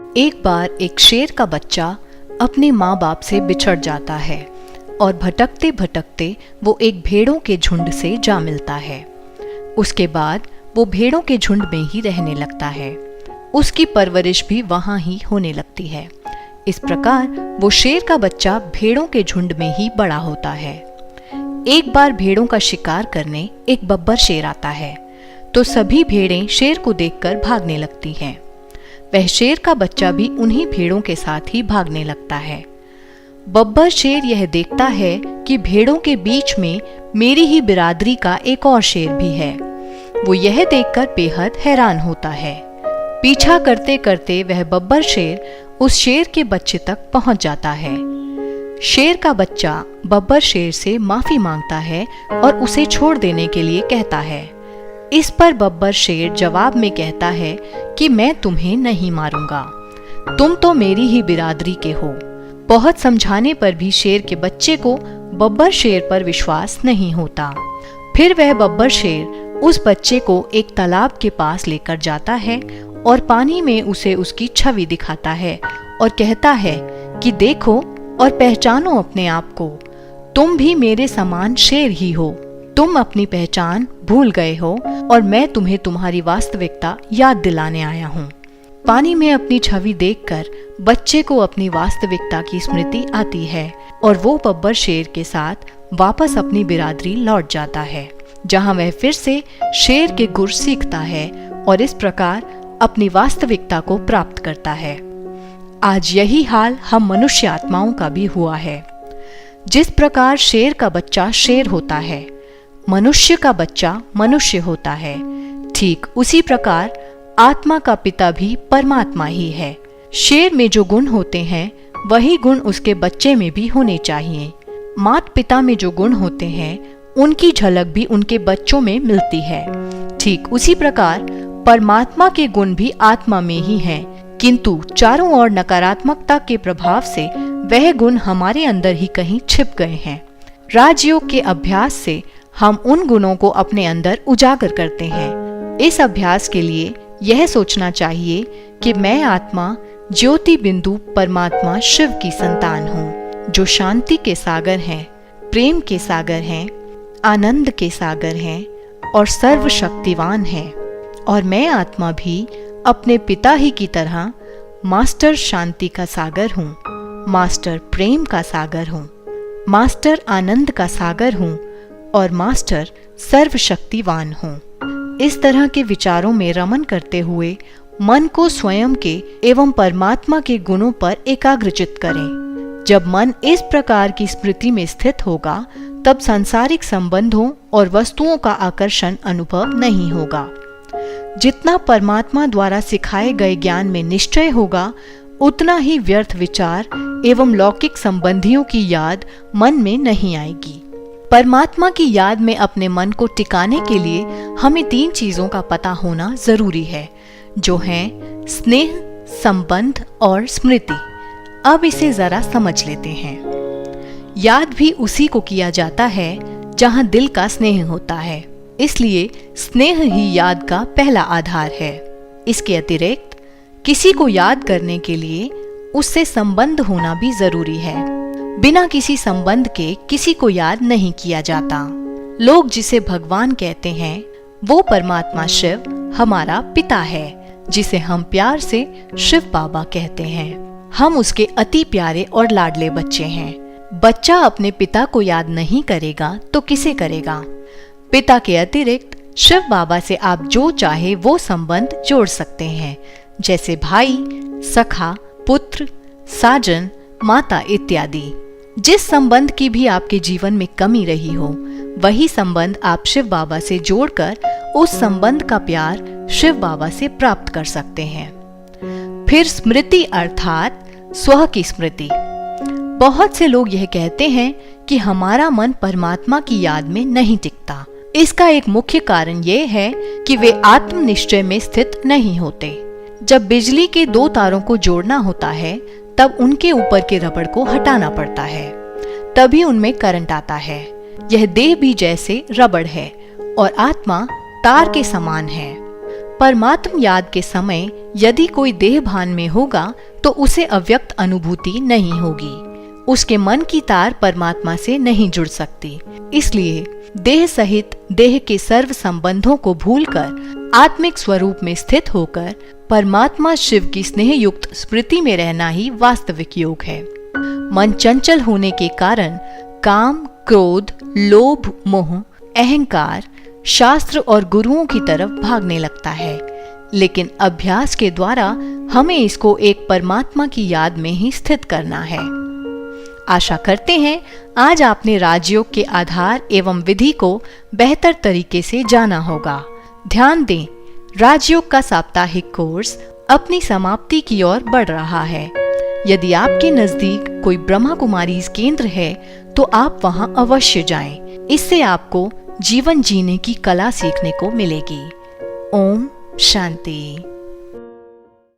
एक बार एक शेर का बच्चा अपने माँ बाप से बिछड़ जाता है और भटकते भटकते वो एक भेड़ों के झुंड से जा मिलता है। उसके बाद वो भेड़ों के झुंड में ही रहने लगता है। उसकी परवरिश भी वहाँ ही होने लगती है। इस प्रकार वो शेर का बच्चा भेड़ों के झुंड में ही बड़ा होता है। एक बार भेड़ों का शिकार करने एक बब्बर शेर आता है तो सभी भेड़ें शेर को देखकर भागने लगती हैं। वह शेर का बच्चा भी उन्हीं भेड़ों के साथ ही भागने लगता है। बब्बर शेर यह देखता है कि भेड़ों के बीच में मेरी ही बिरादरी का एक और शेर भी है। वो यह देखकर बेहद हैरान होता है। पीछा करते करते वह बब्बर शेर उस शेर के बच्चे तक पहुंच जाता है। शेर का बच्चा बब्बर शेर से माफी मांगता है और उसे छोड़ देने के लिए कहता है। इस पर बब्बर शेर जवाब में कहता है कि मैं तुम्हें नहीं मारूंगा, तुम तो मेरी ही बिरादरी के हो। बहुत समझाने पर भी शेर के बच्चे को बब्बर शेर पर विश्वास नहीं होता। फिर वह बब्बर शेर उस बच्चे को एक तालाब के पास लेकर जाता है और पानी में उसे उसकी छवि दिखाता है और कहता है कि देखो और पहचानो अपने आप को, तुम भी मेरे समान शेर ही हो। तुम अपनी पहचान भूल गए हो और मैं तुम्हें तुम्हारी वास्तविकता याद दिलाने आया हूँ। पानी में अपनी छवि देखकर बच्चे को अपनी वास्तविकता की स्मृति आती है और वो बब्बर शेर के साथ वापस अपनी बिरादरी लौट जाता है, जहाँ वह फिर से शेर के गुर सीखता है और इस प्रकार अपनी वास्तविकता को प्राप्त करता है। आज यही हाल हम मनुष्य आत्माओं का भी हुआ है। जिस प्रकार शेर का बच्चा शेर होता है, मनुष्य का बच्चा मनुष्य होता है, ठीक उसी प्रकार आत्मा का पिता भी परमात्मा ही है। शेर में जो गुण होते हैं वही गुण उसके बच्चे में भी होने चाहिए। माता पिता में जो गुण होते हैं उनकी झलक भी उनके बच्चों में मिलती है। ठीक उसी प्रकार परमात्मा के गुण भी आत्मा में ही हैं, किंतु चारों ओर नकारात्मकता के प्रभाव से वह गुण हमारे अंदर ही कहीं छिप गए हैं। राजयोग के अभ्यास से हम उन गुणों को अपने अंदर उजागर करते हैं। इस अभ्यास के लिए यह सोचना चाहिए कि मैं आत्मा ज्योति बिंदु परमात्मा शिव की संतान हूँ, जो शांति के सागर हैं, प्रेम के सागर हैं, आनंद के सागर हैं और सर्वशक्तिवान हैं। और मैं आत्मा भी अपने पिता ही की तरह मास्टर शांति का सागर हूँ, मास्टर प्रेम का सागर हूँ, मास्टर आनंद का सागर हूँ और मास्टर सर्वशक्तिवान हूँ। इस तरह के विचारों में रमन करते हुए मन को स्वयं के एवं परमात्मा के गुणों पर एकाग्रचित करें। जब मन इस प्रकार की स्मृति में स्थित होगा तब सांसारिक संबंधों और वस्तुओं का आकर्षण अनुभव नहीं होगा। जितना परमात्मा द्वारा सिखाए गए ज्ञान में निश्चय होगा, उतना ही व्यर्थ विचार एवं लौकिक संबंधियों की याद मन में नहीं आएगी। परमात्मा की याद में अपने मन को टिकाने के लिए हमें 3 चीजों का पता होना जरूरी है, जो हैं स्नेह, संबंध और स्मृति। अब इसे जरा समझ लेते हैं। याद भी उसी को किया जाता है जहां दिल का स्नेह होता है, इसलिए स्नेह ही याद का पहला आधार है। इसके अतिरिक्त किसी को याद करने के लिए उससे संबंध होना भी जरूरी है। बिना किसी संबंध के किसी को याद नहीं किया जाता। लोग जिसे भगवान कहते हैं वो परमात्मा शिव हमारा पिता है, जिसे हम प्यार से शिव बाबा कहते हैं। हम उसके अति प्यारे और लाडले बच्चे हैं। बच्चा अपने पिता को याद नहीं करेगा तो किसे करेगा? पिता के अतिरिक्त शिव बाबा से आप जो चाहे वो संबंध जोड़ सकते हैं, जैसे भाई, सखा, पुत्र, साजन, माता इत्यादि। जिस संबंध की भी आपके जीवन में कमी रही हो, वही संबंध आप शिव बाबा से जोड़कर उस संबंध का प्यार शिव बाबा से प्राप्त कर सकते हैं। फिर स्मृति अर्थात स्व की स्मृति। बहुत से लोग यह कहते हैं कि हमारा मन परमात्मा की याद में नहीं टिकता। इसका एक मुख्य कारण यह है कि वे आत्मनिश्चय में स्थित नहीं होते। जब बिजली के 2 तारों को जोड़ना होता है तब उनके ऊपर के रबड़ को हटाना पड़ता है, तभी उनमें करंट आता है। यह देह भी जैसे रबड़ है और आत्मा तार के समान है। परमात्म याद के समय यदि कोई देह भान में होगा तो उसे अव्यक्त अनुभूति नहीं होगी। उसके मन की तार परमात्मा से नहीं जुड़ सकती। इसलिए देह सहित देह के सर्व संबंधों को भूलकर आत्मिक स्वरूप में स्थित होकर परमात्मा शिव की स्नेह युक्त स्मृति में रहना ही वास्तविक योग है। मन चंचल होने के कारण काम, क्रोध, लोभ, मोह, अहंकार, शास्त्र और गुरुओं की तरफ भागने लगता है, लेकिन अभ्यास के द्वारा हमें इसको एक परमात्मा की याद में ही स्थित करना है। आशा करते हैं आज आपने राजयोग के आधार एवं विधि को बेहतर तरीके से जाना होगा। ध्यान दें, राजयोग का साप्ताहिक कोर्स अपनी समाप्ति की ओर बढ़ रहा है। यदि आपके नजदीक कोई ब्रह्मा कुमारीज केंद्र है तो आप वहां अवश्य जाएं। इससे आपको जीवन जीने की कला सीखने को मिलेगी। ओम शांति।